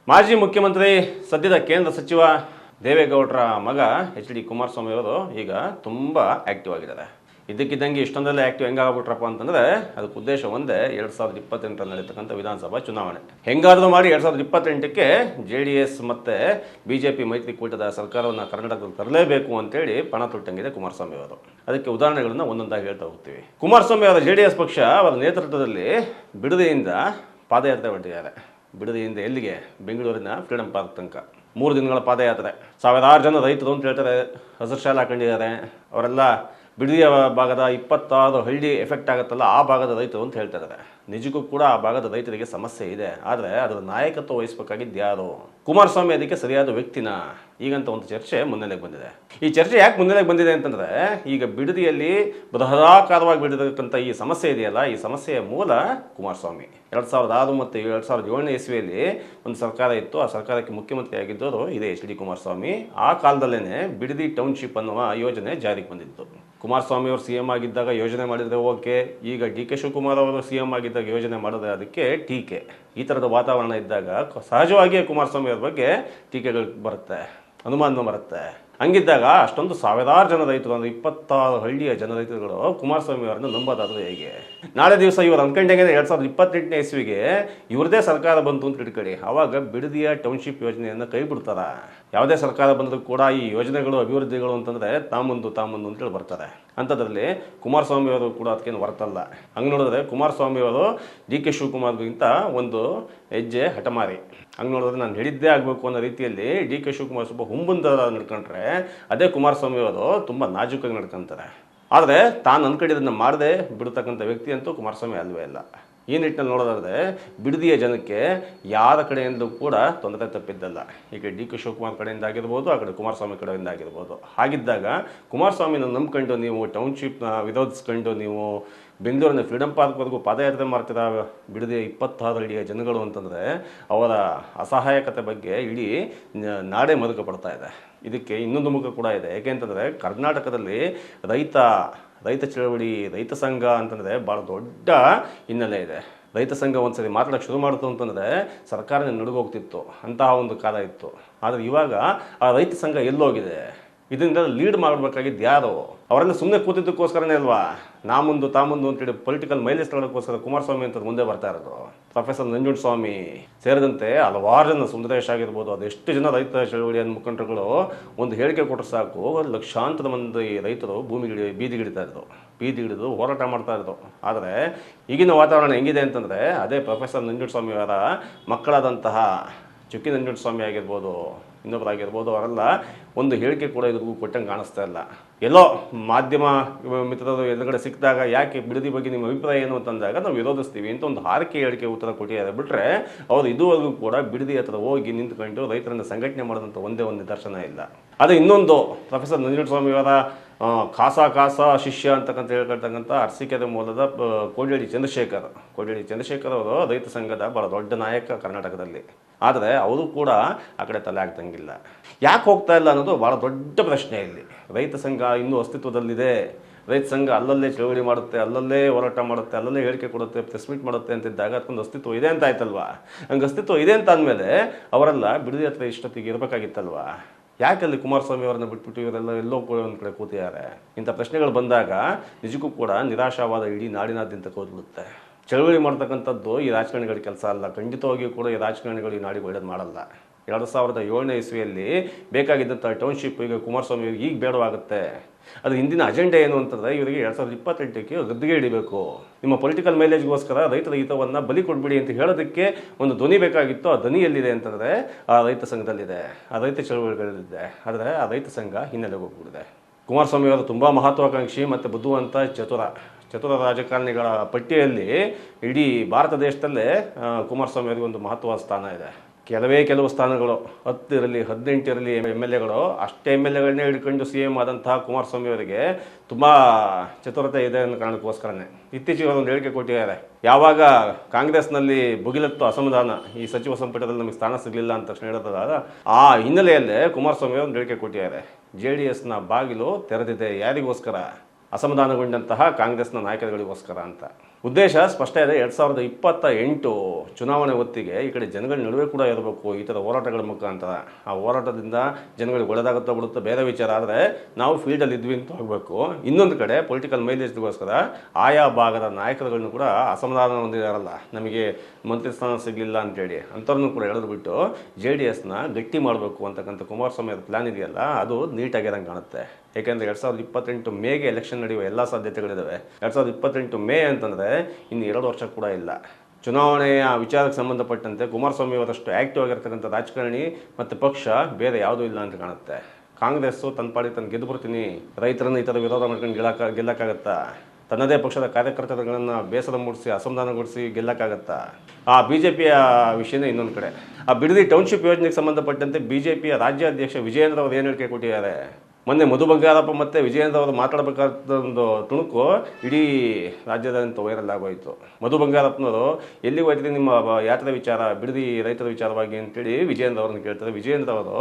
ಮಾಜಿ ಮುಖ್ಯಮಂತ್ರಿ ಸದ್ಯದ ಕೇಂದ್ರ ಸಚಿವ ದೇವೇಗೌಡರ ಮಗ ಎಚ್ ಡಿ ಕುಮಾರಸ್ವಾಮಿ ಅವರು ಈಗ ತುಂಬ ಆ್ಯಕ್ಟಿವ್ ಆಗಿದ್ದಾರೆ. ಇದ್ದಕ್ಕಿದ್ದಂಗೆ ಇಷ್ಟೊಂದೆಲ್ಲ ಆ್ಯಕ್ಟಿವ್ ಹೆಂಗಾಗ್ಬಿಟ್ರಪ್ಪ ಅಂತಂದರೆ ಅದಕ್ಕೆ ಉದ್ದೇಶ ಒಂದೇ, 2028ರಲ್ಲಿ ನಡೀತಕ್ಕಂಥ ವಿಧಾನಸಭಾ ಚುನಾವಣೆ. ಹೆಂಗಾದರೂ ಮಾಡಿ 2028ಕ್ಕೆ JDS ಮತ್ತು BJP ಮೈತ್ರಿಕೂಟದ ಸರ್ಕಾರವನ್ನು ಕರ್ನಾಟಕದಲ್ಲಿ ತರಲೇಬೇಕು ಅಂತೇಳಿ ಪಣ ತೊಟ್ಟಂಗಿದೆ ಕುಮಾರಸ್ವಾಮಿ ಅವರು. ಅದಕ್ಕೆ ಉದಾಹರಣೆಗಳನ್ನು ಒಂದೊಂದಾಗಿ ಹೇಳ್ತಾ ಹೋಗ್ತೀವಿ. ಕುಮಾರಸ್ವಾಮಿ ಅವರ JDS ಪಕ್ಷ ಅವರ ನೇತೃತ್ವದಲ್ಲಿ ಬಿಡದಿಯಿಂದ ಪಾದಯಾತ್ರೆ ಹೊರಟಿದ್ದಾರೆ. ಬಿಡದಿಯಿಂದ ಎಲ್ಲಿಗೆ? ಬೆಂಗಳೂರಿನ ಫ್ರೀಡಂ ಪಾರ್ಕ್ ತನಕ 3 ದಿನಗಳ ಪಾದಯಾತ್ರೆ. ಸಾವಿರಾರು ಜನ ರೈತರು ಅಂತ ಹೇಳ್ತಾರೆ, ಹಸಿರು ಶಾಲೆ ಹಾಕೊಂಡಿದ್ದಾರೆ. ಅವರೆಲ್ಲ ಬಿಡದಿಯ ಭಾಗದ 26 ಹಳ್ಳಿ ಎಫೆಕ್ಟ್ ಆಗುತ್ತಲ್ಲ, ಆ ಭಾಗದ ರೈತರು ಅಂತ ಹೇಳ್ತಾ ಇದ್ದಾರೆ. ನಿಜಕ್ಕೂ ಕೂಡ ಆ ಭಾಗದ ರೈತರಿಗೆ ಸಮಸ್ಯೆ ಇದೆ. ಆದರೆ ಅದರ ನಾಯಕತ್ವ ವಹಿಸಬೇಕಾಗಿದ್ದು ಯಾರು? ಕುಮಾರಸ್ವಾಮಿ ಅದಕ್ಕೆ ಸರಿಯಾದ ವ್ಯಕ್ತಿನ? ಈಗಂತ ಒಂದು ಚರ್ಚೆ ಮುನ್ನೆಲೆಗೆ ಬಂದಿದೆ. ಈ ಚರ್ಚೆ ಯಾಕೆ ಮುನ್ನೆಲೆಗೆ ಬಂದಿದೆ ಅಂತಂದರೆ, ಈಗ ಬಿಡದಿಯಲ್ಲಿ ಬೃಹದಾಕಾರವಾಗಿ ಬಿಡತಕ್ಕಂಥ ಈ ಸಮಸ್ಯೆ ಇದೆಯಲ್ಲ, ಈ ಸಮಸ್ಯೆಯ ಮೂಲ ಕುಮಾರಸ್ವಾಮಿ. 2006 ಮತ್ತು 2007ನೇ ಇಸ್ವಿಯಲ್ಲಿ ಒಂದು ಸರ್ಕಾರ ಇತ್ತು. ಆ ಸರ್ಕಾರಕ್ಕೆ ಮುಖ್ಯಮಂತ್ರಿ ಆಗಿದ್ದವರು ಇದೇ ಎಚ್ ಡಿ ಕುಮಾರಸ್ವಾಮಿ. ಆ ಕಾಲದಲ್ಲೇ ಬಿಡದಿ ಟೌನ್ಶಿಪ್ ಅನ್ನುವ ಯೋಜನೆ ಜಾರಿಗೆ ಬಂದಿತ್ತು. ಕುಮಾರಸ್ವಾಮಿ ಅವರು CM ಆಗಿದ್ದಾಗ ಯೋಜನೆ ಮಾಡಿದರೆ ಓಕೆ, ಈಗ DK ಶಿವಕುಮಾರ್ ಅವರು CM ಆಗಿದ್ದಾಗ ಯೋಜನೆ ಮಾಡಿದ್ರೆ ಅದಕ್ಕೆ ಟೀಕೆ. ಈ ಥರದ ವಾತಾವರಣ ಇದ್ದಾಗ ಸಹಜವಾಗಿಯೇ ಕುಮಾರಸ್ವಾಮಿ ಅವ್ರ ಬಗ್ಗೆ ಟೀಕೆಗಳು ಬರುತ್ತೆ, ಅನುಮಾನ ಬರುತ್ತೆ. ಹಂಗಿದ್ದಾಗ ಅಷ್ಟೊಂದು ಸಾವಿರಾರು ಜನ ರೈತರು, ಅಂದರೆ 26 ಹಳ್ಳಿಯ ಜನ ರೈತರುಗಳು ಕುಮಾರಸ್ವಾಮಿ ಅವರನ್ನು ನಂಬೋದಾದರೂ ಹೇಗೆ? ನಾಳೆ ದಿವಸ ಇವರು ಅನ್ಕೊಂಡಂಗೆ 2028ನೇ ಇಸ್ವಿಗೆ ಇವ್ರದೇ ಸರ್ಕಾರ ಬಂತು ಅಂತ ಇಟ್ಕೊಳ್ಳಿ, ಆವಾಗ ಬಿಡದಿಯ ಟೌನ್ಶಿಪ್ ಯೋಜನೆಯನ್ನು ಕೈ ಬಿಡ್ತಾರ. ಯಾವುದೇ ಸರ್ಕಾರ ಬಂದರೂ ಕೂಡ ಈ ಯೋಜನೆಗಳು ಅಭಿವೃದ್ಧಿಗಳು ಅಂತಂದರೆ ತಾಮುಂದು ಅಂತೇಳಿ ಬರ್ತಾರೆ. ಅಂಥದ್ರಲ್ಲಿ ಕುಮಾರಸ್ವಾಮಿ ಅವರು ಕೂಡ ಅದಕ್ಕೇನು ಹೊರತಲ್ಲ. ಹಂಗೆ ನೋಡಿದ್ರೆ ಕುಮಾರಸ್ವಾಮಿ ಅವರು DK ಶಿವಕುಮಾರ್ಗಿಂತ ಒಂದು ಹೆಜ್ಜೆ ಹಠಮಾರಿ. ಹಂಗೆ ನೋಡಿದ್ರೆ ನಾನು ಹೇಳಿದ್ದೇ ಆಗಬೇಕು ಅನ್ನೋ ರೀತಿಯಲ್ಲಿ DK ಶಿವಕುಮಾರ್ ಸ್ವಲ್ಪ ಹುಂಬುಂದ ನಡ್ಕೊಂಡ್ರೆ, ಅದೇ ಕುಮಾರಸ್ವಾಮಿ ಅವರು ತುಂಬ ನಾಜೂಕಾಗಿ ನಡ್ಕೊಂತಾರೆ. ಆದರೆ ತಾನು ಅನ್ಕೊಂಡಿದ್ದನ್ನು ಮಾಡದೆ ಬಿಡ್ತಕ್ಕಂಥ ವ್ಯಕ್ತಿ ಅಂತೂ ಕುಮಾರಸ್ವಾಮಿ ಅಲ್ವೇ ಇಲ್ಲ. ಈ ನಿಟ್ಟಿನಲ್ಲಿ ನೋಡೋದಾದರೆ ಬಿಡದಿಯ ಜನಕ್ಕೆ ಯಾರ ಕಡೆಯಿಂದಲೂ ಕೂಡ ತೊಂದರೆ ತಪ್ಪಿದ್ದಲ್ಲ. ಈಗ DK ಶಿವಕುಮಾರ್ ಕಡೆಯಿಂದ ಆಗಿರ್ಬೋದು, ಆ ಕಡೆ ಕುಮಾರಸ್ವಾಮಿ ಕಡೆಯಿಂದ ಆಗಿರ್ಬೋದು. ಹಾಗಿದ್ದಾಗ ಕುಮಾರಸ್ವಾಮಿನ ನಂಬ್ಕೊಂಡು ನೀವು ಟೌನ್ಶಿಪ್ನ ವಿರೋಧಿಸ್ಕೊಂಡು ನೀವು ಬೆಂಗಳೂರಿನ ಫ್ರೀಡಂ ಪಾರ್ಕ್ವರೆಗೂ ಪಾದಯಾತ್ರೆ ಮಾಡ್ತೀರಾ ಬಿಡದಿಯ 26 ಹಳ್ಳಿಯ ಜನಗಳು ಅಂತಂದರೆ, ಅವರ ಅಸಹಾಯಕತೆ ಬಗ್ಗೆ ಇಡೀ ನಾಡೇ ಮರುಕ ಪಡ್ತಾ ಇದೆ. ಇದಕ್ಕೆ ಇನ್ನೊಂದು ಮುಖ ಕೂಡ ಇದೆ. ಏಕೆಂತಂದರೆ ಕರ್ನಾಟಕದಲ್ಲಿ ರೈತ ಚಳವಳಿ, ರೈತ ಸಂಘ ಅಂತಂದರೆ ಭಾಳ ದೊಡ್ಡ ಹಿನ್ನೆಲೆ ಇದೆ. ರೈತ ಸಂಘ ಒಂದ್ಸರಿ ಮಾತಾಡೋಕ್ಕೆ ಶುರು ಮಾಡ್ತು ಅಂತಂದರೆ ಸರ್ಕಾರನೇ ನಡುಗೋಗ್ತಿತ್ತು, ಅಂತಹ ಒಂದು ಕಾಲ ಇತ್ತು. ಆದರೆ ಇವಾಗ ಆ ರೈತ ಸಂಘ ಎಲ್ಲೋಗಿದೆ? ಇದರಿಂದ ಲೀಡ್ ಮಾಡಬೇಕಾಗಿದ್ದು ಯಾರು? ಅವರೆಲ್ಲ ಸುಮ್ಮನೆ ಕೂತಿದ್ದಕ್ಕೋಸ್ಕರನೇ ಅಲ್ವಾ ನಾಮುಂದು ತಾಮುಂದು ಅಂತೇಳಿ ಪೊಲಿಟಿಕಲ್ ಮೈಲೇಜ್ ತಗೊಳ್ಳೋಕ್ಕೋಸ್ಕರ ಕುಮಾರಸ್ವಾಮಿ ಅಂತ ಮುಂದೆ ಬರ್ತಾ ಇರೋದು. ಪ್ರೊಫೆಸರ್ ನಂಜುಂಡಸ್ವಾಮಿ ಸೇರಿದಂತೆ ಹಲವಾರು ಜನ, ಸುಂದರೇಶ್ ಆಗಿರ್ಬೋದು, ಅದೆಷ್ಟು ಜನ ರೈತ ಚಳವಳಿಯ ಮುಖಂಡರುಗಳು ಒಂದು ಹೇಳಿಕೆ ಕೊಟ್ಟರೆ ಸಾಕು, ಲಕ್ಷಾಂತರ ಮಂದಿ ರೈತರು ಬೀದಿಗಿಳಿದು ಹೋರಾಟ ಮಾಡ್ತಾ ಇದ್ರು. ಆದರೆ ಈಗಿನ ವಾತಾವರಣ ಹೆಂಗಿದೆ ಅಂತಂದರೆ, ಅದೇ ಪ್ರೊಫೆಸರ್ ನಂಜುಂಡಸ್ವಾಮಿ ಅವರ ಮಕ್ಕಳಾದಂತಹ ಚುಕ್ಕಿ ನಂಜುಂಡಸ್ವಾಮಿ ಆಗಿರ್ಬೋದು, ಇನ್ನೊಬ್ಬರಾಗಿರ್ಬೋದು, ಅವರೆಲ್ಲ ಒಂದು ಹೇಳಿಕೆ ಕೂಡ ಇದ್ರಿಗೂ ಕೊಟ್ಟಂಗೆ ಕಾಣಿಸ್ತಾ ಇಲ್ಲ. ಎಲ್ಲೋ ಮಾಧ್ಯಮ ಮಿತ್ರರು ಎದುರುಗಡೆ ಸಿಕ್ಕಿದಾಗ ಯಾಕೆ ಬಿಡದಿ ಬಗ್ಗೆ ನಿಮ್ಮ ಅಭಿಪ್ರಾಯ ಏನು ಅಂತಂದಾಗ ನಾವು ವಿರೋಧಿಸ್ತೀವಿ ಅಂತ ಒಂದು ಹಾರಿಕೆ ಹೇಳಿಕೆ ಉತ್ತರ ಕೊಟ್ಟಿದ್ದಾರೆ. ಬಿಟ್ಟರೆ ಅವರು ಇದುವರೆಗೂ ಕೂಡ ಬಿಡದಿ ಹತ್ರ ಹೋಗಿ ನಿಂತ್ಕೊಂಡು ರೈತರನ್ನು ಸಂಘಟನೆ ಮಾಡೋದಂಥ ಒಂದೇ ಒಂದು ನಿದರ್ಶನ ಇಲ್ಲ. ಅದು ಇನ್ನೊಂದು ಪ್ರೊಫೆಸರ್ ನಂಜುಂಡಸ್ವಾಮಿ ಅವರ ಖಾಸ ಶಿಷ್ಯ ಅಂತಕ್ಕಂತ ಹೇಳ್ಕೊಳ್ತಕ್ಕಂಥ ಅರಸೀಕೆರೆ ಮೂಲದ ಕೋಡ್ಯಳ್ಳಿ ಚಂದ್ರಶೇಖರ್ ಅವರು ರೈತ ಸಂಘದ ಭಾಳ ದೊಡ್ಡ ನಾಯಕ ಕರ್ನಾಟಕದಲ್ಲಿ. ಆದರೆ ಅವರು ಕೂಡ ಆ ಕಡೆ ತಲೆ ಆಗ್ತಂಗಿಲ್ಲ. ಯಾಕೆ ಹೋಗ್ತಾ ಇಲ್ಲ ಅನ್ನೋದು ಭಾಳ ದೊಡ್ಡ ಪ್ರಶ್ನೆ ಇಲ್ಲಿ. ರೈತ ಸಂಘ ಇನ್ನೂ ಅಸ್ತಿತ್ವದಲ್ಲಿದೆ. ರೈತ ಸಂಘ ಅಲ್ಲಲ್ಲೇ ಚಳವಳಿ ಮಾಡುತ್ತೆ, ಅಲ್ಲಲ್ಲೇ ಹೋರಾಟ ಮಾಡುತ್ತೆ, ಅಲ್ಲಲ್ಲೇ ಹೇಳಿಕೆ ಕೊಡುತ್ತೆ, ಪ್ರೆಸ್ ಮೀಟ್ ಮಾಡುತ್ತೆ ಅಂತಿದ್ದಾಗ ಅದಕ್ಕೊಂದು ಅಸ್ತಿತ್ವ ಇದೆ ಅಂತ ಆಯ್ತಲ್ವಾ? ಹಂಗೆ ಅಸ್ತಿತ್ವ ಇದೆ ಅಂತ ಅಂದಮೇಲೆ ಅವರೆಲ್ಲ ಬಿಡದಿ ಹತ್ರ ಇಷ್ಟೊತ್ತಿಗೆ ಇರಬೇಕಾಗಿತ್ತಲ್ವಾ? ಯಾಕಲ್ಲಿ ಕುಮಾರಸ್ವಾಮಿ ಅವರನ್ನು ಬಿಟ್ಬಿಟ್ಟು ಇವರೆಲ್ಲ ಎಲ್ಲೋ ಒಂದು ಕಡೆ ಕೂತಿದ್ದಾರೆ? ಇಂಥ ಪ್ರಶ್ನೆಗಳು ಬಂದಾಗ ನಿಜಕ್ಕೂ ಕೂಡ ನಿರಾಶಾವಾದ ಇಡೀ ನಾಡಿನಾದ್ಯಂತ ಕೂತ್ಬಿಡುತ್ತೆ. ಚಳವಳಿ ಮಾಡ್ತಕ್ಕಂಥದ್ದು ಈ ರಾಜಕಾರಣಿಗಳ ಕೆಲಸ ಅಲ್ಲ. ಖಂಡಿತವಾಗಿಯೂ ಕೂಡ ಈ ರಾಜಕಾರಣಿಗಳು ಈ ನಾಡಿಗೆ ಒಳ್ಳೇದು ಮಾಡಲ್ಲ. 2007ನೇ ಇಸ್ವಿಯಲ್ಲಿ ಬೇಕಾಗಿದ್ದಂಥ ಟೌನ್ಶಿಪ್ ಈಗ ಕುಮಾರಸ್ವಾಮಿ ಈಗ ಬೇಡವಾಗುತ್ತೆ. ಅದು ಹಿಂದಿನ ಅಜೆಂಡಾ ಏನು ಅಂತಂದರೆ, ಇವರಿಗೆ 2028ಕ್ಕೆ ಗದ್ದುಗೆ ಹಿಡಿಬೇಕು, ನಿಮ್ಮ ಪೊಲಿಟಿಕಲ್ ಮೈಲೇಜ್ಗೋಸ್ಕರ ರೈತರ ಹಿತವನ್ನು ಬಲಿ ಕೊಡ್ಬಿಡಿ ಅಂತ ಹೇಳೋದಕ್ಕೆ ಒಂದು ಧ್ವನಿ ಬೇಕಾಗಿತ್ತು. ಆ ಧ್ವನಿ ಎಲ್ಲಿದೆ ಅಂತಂದರೆ ಆ ರೈತ ಸಂಘದಲ್ಲಿದೆ, ಆ ರೈತ ಚಳವಳಿಗಳಿದೆ. ಆದರೆ ಆ ರೈತ ಸಂಘ ಹಿನ್ನೆಲೆಗೆ ಹೋಗ್ಬಿಟ್ಟಿದೆ. ಕುಮಾರಸ್ವಾಮಿ ಅವರು ತುಂಬ ಮಹತ್ವಾಕಾಂಕ್ಷಿ ಮತ್ತು ಬುದ್ಧಿವಂತ ಚತುರ ರಾಜಕಾರಣಿಗಳ ಪಟ್ಟಿಯಲ್ಲಿ ಇಡೀ ಭಾರತ ದೇಶದಲ್ಲೇ ಕುಮಾರಸ್ವಾಮಿ ಅವರಿಗೆ ಒಂದು ಮಹತ್ವದ ಸ್ಥಾನ ಇದೆ. ಕೆಲವು ಸ್ಥಾನಗಳು 10 ಇರಲಿ 18 ಇರಲಿ MLAಗಳು, ಅಷ್ಟೇ MLAಗಳನ್ನೇ ಹಿಡ್ಕೊಂಡು CM ಆದಂತಹ ಕುಮಾರಸ್ವಾಮಿ ಅವರಿಗೆ ತುಂಬ ಚತುರತೆ ಇದೆ ಅನ್ನೋ ಕಾರಣಕ್ಕೋಸ್ಕರನೇ ಇತ್ತೀಚೆಗೆ ಒಂದು ಹೇಳಿಕೆ ಕೊಟ್ಟಿದ್ದಾರೆ. ಯಾವಾಗ ಕಾಂಗ್ರೆಸ್ನಲ್ಲಿ ಭುಗಿಲತ್ತು ಅಸಮಾಧಾನ, ಈ ಸಚಿವ ಸಂಪುಟದಲ್ಲಿ ನಮಗೆ ಸ್ಥಾನ ಸಿಗಲಿಲ್ಲ ಅಂತ ತಕ್ಷಣ ಹೇಳಿದಾಗ ಆ ಹಿನ್ನೆಲೆಯಲ್ಲೇ ಕುಮಾರಸ್ವಾಮಿ ಒಂದು ಹೇಳಿಕೆ ಕೊಟ್ಟಿದ್ದಾರೆ. JDSನ ಬಾಗಿಲು ತೆರೆದಿದೆ. ಯಾರಿಗೋಸ್ಕರ? ಅಸಮಾಧಾನಗೊಂಡಂತಹ ಕಾಂಗ್ರೆಸ್ನ ನಾಯಕರುಗಳಿಗೋಸ್ಕರ ಅಂತ. ಉದ್ದೇಶ ಸ್ಪಷ್ಟ ಇದೆ. 2028 ಚುನಾವಣೆ ಹೊತ್ತಿಗೆ ಈ ಕಡೆ ಜನಗಳ ನಡುವೆ ಕೂಡ ಇರಬೇಕು ಈ ಥರ ಹೋರಾಟಗಳ ಮುಖಾಂತರ. ಆ ಹೋರಾಟದಿಂದ ಜನಗಳಿಗೆ ಒಳ್ಳೆದಾಗುತ್ತಾ ಬಿಡುತ್ತೆ ಬೇರೆ ವಿಚಾರ, ಆದರೆ ನಾವು ಫೀಲ್ಡಲ್ಲಿ ಇದ್ವಿ ಅಂತ ಹೋಗಬೇಕು. ಇನ್ನೊಂದು ಕಡೆ ಪೊಲಿಟಿಕಲ್ ಮೈಲೇಜ್ಗೋಸ್ಕರ ಆಯಾ ಭಾಗದ ನಾಯಕರುಗಳನ್ನು ಕೂಡ ಅಸಮಾಧಾನ ಹೊಂದಿದಾರಲ್ಲ, ನಮಗೆ ಮಂತ್ರಿ ಸ್ಥಾನ ಸಿಗಲಿಲ್ಲ ಅಂತೇಳಿ ಅಂಥವ್ರನ್ನೂ ಕೂಡ ಎಳೆದುಬಿಟ್ಟು JDSನ ಗಟ್ಟಿ ಮಾಡಬೇಕು ಅಂತಕ್ಕಂಥ ಕುಮಾರಸ್ವಾಮಿ ಅವ್ರ ಪ್ಲ್ಯಾನ್ ಇದೆಯಲ್ಲ, ಅದು ನೀಟಾಗಿರಂಗೆ ಕಾಣುತ್ತೆ. ಏಕೆಂದರೆ 2028 ಮೇಗೆ ಎಲೆಕ್ಷನ್ ನಡೆಯುವ ಎಲ್ಲ ಸಾಧ್ಯತೆಗಳಿದ್ದಾವೆ. 2028 ಮೇ ಅಂತಂದರೆ ಇನ್ನು 2 ವರ್ಷ ಕೂಡ ಇಲ್ಲ. ಚುನಾವಣೆಯ ವಿಚಾರಕ್ಕೆ ಸಂಬಂಧಪಟ್ಟಂತೆ ಕುಮಾರಸ್ವಾಮಿ ಅವರಷ್ಟು ಆ್ಯಕ್ಟಿವ್ ಆಗಿರ್ತಕ್ಕಂಥ ರಾಜಕಾರಣಿ ಮತ್ತು ಪಕ್ಷ ಬೇರೆ ಯಾವುದೂ ಇಲ್ಲ ಅಂತ ಕಾಣುತ್ತೆ. ಕಾಂಗ್ರೆಸ್ಸು ತನ್ನ ಪಾಡಿ ತನ್ನ ಗೆದ್ದು ಬರ್ತೀನಿ, ರೈತರನ್ನು ಈ ಥರ ವಿರೋಧ ಮಾಡ್ಕೊಂಡು ಗೆಲ್ಲಕ್ಕಾಗತ್ತಾ? ತನ್ನದೇ ಪಕ್ಷದ ಕಾರ್ಯಕರ್ತರುಗಳನ್ನು ಬೇಸರ ಮೂಡಿಸಿ ಅಸಮಾಧಾನಗೊಳಿಸಿ ಗೆಲ್ಲಕ್ಕಾಗತ್ತಾ? ಆ BJPಯ ವಿಷಯನೇ ಇನ್ನೊಂದು ಕಡೆ. ಆ ಬಿಡದಿ ಟೌನ್ಶಿಪ್ ಯೋಜನೆಗೆ ಸಂಬಂಧಪಟ್ಟಂತೆ BJPಯ ರಾಜ್ಯಾಧ್ಯಕ್ಷ ವಿಜಯೇಂದ್ರ ಅವರು ಏನು ಹೇಳಿಕೆ ಕೊಟ್ಟಿದ್ದಾರೆ. ಮೊನ್ನೆ ಮಧು ಬಂಗಾರಪ್ಪ ಮತ್ತು ವಿಜಯೇಂದ್ರ ಅವರು ಮಾತಾಡಬೇಕಾದ ಒಂದು ತುಣುಕು ಇಡೀ ರಾಜ್ಯದಂತ ವೈರಲ್ ಆಗೋಯಿತು. ಮಧು ಬಂಗಾರಪ್ಪನವರು ಎಲ್ಲಿಗೆ ಹೋಯ್ತಿದೆ ನಿಮ್ಮ ಯಾತ್ರೆ ವಿಚಾರ, ಬಿಡದಿ ರೈತರ ವಿಚಾರವಾಗಿ ಅಂತೇಳಿ ವಿಜಯೇಂದ್ರ ಅವ್ರನ್ನ ಕೇಳ್ತಾರೆ. ವಿಜಯೇಂದ್ರ ಅವರು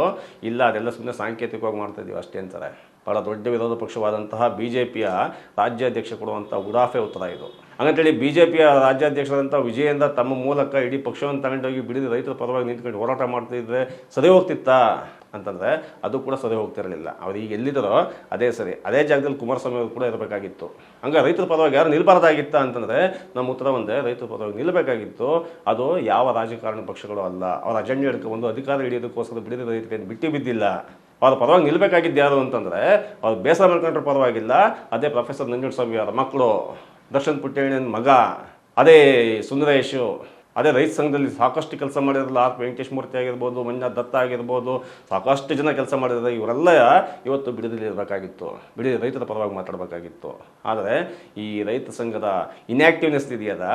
ಇಲ್ಲ, ಅದೆಲ್ಲ ಸುಮ್ಮನೆ ಸಾಂಕೇತಿಕವಾಗಿ ಮಾಡ್ತಾ ಇದ್ದೀವಿ ಅಷ್ಟೇ ಅಂತಾರೆ. ಭಾಳ ದೊಡ್ಡ ವಿರೋಧ ಪಕ್ಷವಾದಂತಹ BJPಯ ರಾಜ್ಯಾಧ್ಯಕ್ಷ ಕೊಡುವಂಥ ಉಡಾಫೆ ಉತ್ತರ ಇದು. ಹಾಗಂತೇಳಿ BJPಯ ರಾಜ್ಯಾಧ್ಯಕ್ಷರಾದಂಥ ವಿಜಯೇಂದ್ರ ತಮ್ಮ ಮೂಲಕ ಇಡೀ ಪಕ್ಷವನ್ನು ತಗೊಂಡೋಗಿ ಬಿಡದಿ ರೈತರ ಪರವಾಗಿ ನಿಂತ್ಕೊಂಡು ಹೋರಾಟ ಮಾಡ್ತಿದ್ರೆ ಸರಿ ಹೋಗ್ತಿತ್ತಾ ಅಂತಂದರೆ ಅದು ಕೂಡ ಸರಿ ಹೋಗ್ತಿರಲಿಲ್ಲ. ಅವ್ರು ಈಗ ಎಲ್ಲಿದ್ದಾರೋ ಅದೇ ಸರಿ, ಅದೇ ಜಾಗದಲ್ಲಿ ಕುಮಾರಸ್ವಾಮಿ ಅವರು ಕೂಡ ಇರಬೇಕಾಗಿತ್ತು. ಹಂಗೆ ರೈತರ ಪರವಾಗಿ ಯಾರು ನಿಲ್ಬಾರ್ದಾಗಿತ್ತ ಅಂತಂದರೆ ನಮ್ಮ ಉತ್ತರ ಒಂದೇ, ರೈತರ ಪರವಾಗಿ ನಿಲ್ಲಬೇಕಾಗಿತ್ತು. ಅದು ಯಾವ ರಾಜಕಾರಣಿ ಪಕ್ಷಗಳು ಅಲ್ಲ. ಅವರ ಅಜೆಂಡಾ ಹಿಡ್ಕೊಂಡು ಅಧಿಕಾರ ಹಿಡಿಯೋದಕ್ಕೋಸ್ಕರ ಬಿಡದಿ ರೈತರಿಗೆ ಬಿಟ್ಟು ಬಿದ್ದಿಲ್ಲ. ಅವ್ರ ಪರವಾಗಿ ನಿಲ್ಲಬೇಕಾಗಿದ್ದು ಯಾರು ಅಂತಂದರೆ ಅವ್ರು ಬೇಸರ ಮಾಡ್ಕೊಂಡ್ರೆ ಪರವಾಗಿಲ್ಲ, ಅದೇ ಪ್ರೊಫೆಸರ್ ನಂಜುಂಡಸ್ವಾಮಿ ಅವರ ಮಕ್ಕಳು, ದರ್ಶನ್ ಪುಟ್ಟಣ್ಣನ ಮಗ, ಅದೇ ಸುಂದರೇಶು, ಅದೇ ರೈತ ಸಂಘದಲ್ಲಿ ಸಾಕಷ್ಟು ಕೆಲಸ ಮಾಡಿರಲ್ಲ. ಆರ್ ವೆಂಕಟೇಶ್ ಮೂರ್ತಿ ಆಗಿರ್ಬೋದು, ಮಂಜುನಾಥ್ ದತ್ತ ಆಗಿರ್ಬೋದು, ಸಾಕಷ್ಟು ಜನ ಕೆಲಸ ಮಾಡಿದ್ರೆ ಇವರೆಲ್ಲ ಇವತ್ತು ಬಿಡದಿಲಿ ಇರಬೇಕಾಗಿತ್ತು, ಬಿಡದಿ ರೈತರ ಪರವಾಗಿ ಮಾತಾಡಬೇಕಾಗಿತ್ತು. ಆದರೆ ಈ ರೈತ ಸಂಘದ ಇನ್ಯಾಕ್ಟಿವ್ನೆಸ್ ಇದೆಯಲ್ಲ,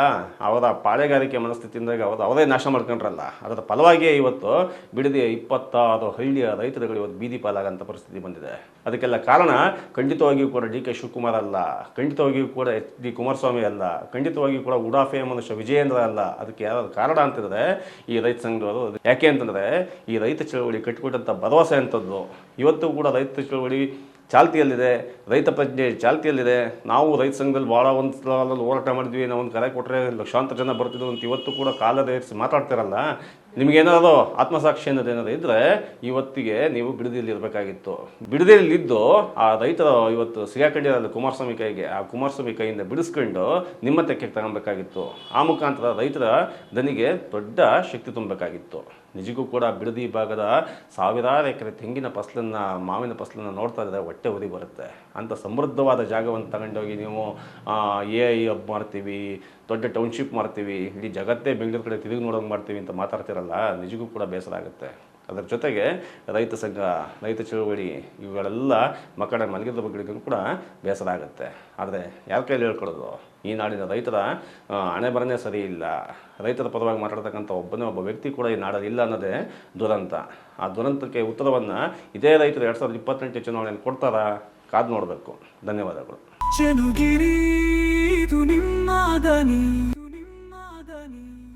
ಅವರ ಪಾಳೆಗಾರಿಕೆ ಮನಸ್ಥಿತಿಯಿಂದಾಗ ಅವರೇ ನಾಶ ಮಾಡ್ಕೊಂಡ್ರಲ್ಲ, ಅದರ ಫಲವಾಗಿಯೇ ಇವತ್ತು ಬಿಡದಿಯ 26 ಹಳ್ಳಿಯ ರೈತರುಗಳು ಇವತ್ತು ಬೀದಿ ಪಾಲಾಗಂಥ ಪರಿಸ್ಥಿತಿ ಬಂದಿದೆ. ಅದಕ್ಕೆಲ್ಲ ಕಾರಣ ಖಂಡಿತವಾಗಿಯೂ ಕೂಡ DK ಶಿವಕುಮಾರ್ ಅಲ್ಲ, ಖಂಡಿತವಾಗಿಯೂ ಕೂಡ HD ಕುಮಾರಸ್ವಾಮಿ ಅಲ್ಲ, ಖಂಡಿತವಾಗಿಯೂ ಕೂಡ ಉಡಾಫೆಯ ಮನುಷ್ಯ ವಿಜಯೇಂದ್ರ ಅಲ್ಲ. ಅದಕ್ಕೆ ಯಾರು ಕಾರಣ ಅಂತಂದರೆ ಈ ರೈತ ಸಂಘದವರು. ಯಾಕೆ ಅಂತಂದರೆ ಈ ರೈತ ಚಳವಳಿ ಕಟ್ಟಿಕೊಟ್ಟಂಥ ಭರವಸೆ ಅಂಥದ್ದು ಇವತ್ತು ಕೂಡ ರೈತ ಚಳವಳಿ ಚಾಲ್ತಿಯಲ್ಲಿದೆ, ರೈತ ಪ್ರಜ್ಞೆ ಚಾಲ್ತಿಯಲ್ಲಿದೆ. ನಾವು ರೈತ ಸಂಘದಲ್ಲಿ ಭಾಳ ಒಂದು ಸ್ಥಳದಲ್ಲಿ ಹೋರಾಟ ಮಾಡಿದ್ವಿ, ನಾವು ಒಂದು ಕರೆ ಕೊಟ್ಟರೆ ಲಕ್ಷಾಂತರ ಜನ ಬರ್ತಿದ್ರು ಅಂತ ಇವತ್ತು ಕೂಡ ಕಾಲದೇರಿಸಿ ಮಾತಾಡ್ತಿರಲ್ಲ. ನಿಮಗೇನಾದರೂ ಆತ್ಮಸಾಕ್ಷಿ ಅನ್ನೋದು ಏನಾದರೂ ಇದ್ದರೆ ಇವತ್ತಿಗೆ ನೀವು ಬಿಡದಿಯಲ್ಲಿ ಇರಬೇಕಾಗಿತ್ತು. ಬಿಡದಿಯಲ್ಲಿದ್ದು ಆ ರೈತರ ಇವತ್ತು ಸಿಗಾಕೊಂಡಿರಲ್ಲ ಕುಮಾರಸ್ವಾಮಿ ಕೈಗೆ, ಆ ಕುಮಾರಸ್ವಾಮಿ ಕೈಯಿಂದ ಬಿಡಿಸ್ಕೊಂಡು ನಿಮ್ಮ ತೆಕ್ಕೆಗೆ ತಗೊಬೇಕಾಗಿತ್ತು. ಆ ಮುಖಾಂತರ ರೈತರ ದನಿಗೆ ದೊಡ್ಡ ಶಕ್ತಿ ತುಂಬಬೇಕಾಗಿತ್ತು. ನಿಜಕ್ಕೂ ಕೂಡ ಬಿಡದಿ ಭಾಗದ ಸಾವಿರಾರು ಎಕರೆ ತೆಂಗಿನ ಫಸಲನ್ನು, ಮಾವಿನ ಫಸಲನ್ನು ನೋಡ್ತಾ ಇದ್ದರೆ ಹೊಟ್ಟೆ ಉರಿ ಬರುತ್ತೆ. ಅಂಥ ಸಮೃದ್ಧವಾದ ಜಾಗವನ್ನು ತಗೊಂಡೋಗಿ ನೀವು AI ಹಬ್ ಮಾಡ್ತೀವಿ, ದೊಡ್ಡ ಟೌನ್ಶಿಪ್ ಮಾಡ್ತೀವಿ, ಇಡೀ ಜಗತ್ತೇ ಬೆಂಗಳೂರು ಕಡೆ ತಿರುಗಿ ನೋಡೋಂಗೆ ಮಾಡ್ತೀವಿ ಅಂತ ಮಾತಾಡ್ತಿರಲ್ಲ, ನಿಜಕ್ಕೂ ಕೂಡ ಬೇಸರ ಆಗುತ್ತೆ. ಅದರ ಜೊತೆಗೆ ರೈತ ಸಂಘ, ರೈತ ಚಳವಳಿ ಇವುಗಳೆಲ್ಲ ಮಕ್ಕಳ ಮಲಗಿದ ಬಗ್ಗೆಗೂ ಕೂಡ ಬೇಸರ ಆಗುತ್ತೆ. ಆದರೆ ಯಾರ ಕೈಲಿ ಹೇಳ್ಕೊಡೋದು? ಈ ನಾಡಿನ ರೈತರ ಹಣೆ ಬರನೇ ಸರಿ ಇಲ್ಲ. ರೈತರ ಪರವಾಗಿ ಮಾತಾಡ್ತಕ್ಕಂಥ ಒಬ್ಬ ವ್ಯಕ್ತಿ ಕೂಡ ಈ ನಾಡಲ್ಲಿ ಇಲ್ಲ ಅನ್ನೋದೇ ದುರಂತ. ಆ ದುರಂತಕ್ಕೆ ಉತ್ತರವನ್ನು ಇದೇ ರೈತರು 2028 ಚುನಾವಣೆಯಲ್ಲಿ ಕೊಡ್ತಾರಾ? ಕಾದು ನೋಡಬೇಕು. ಧನ್ಯವಾದಗಳು.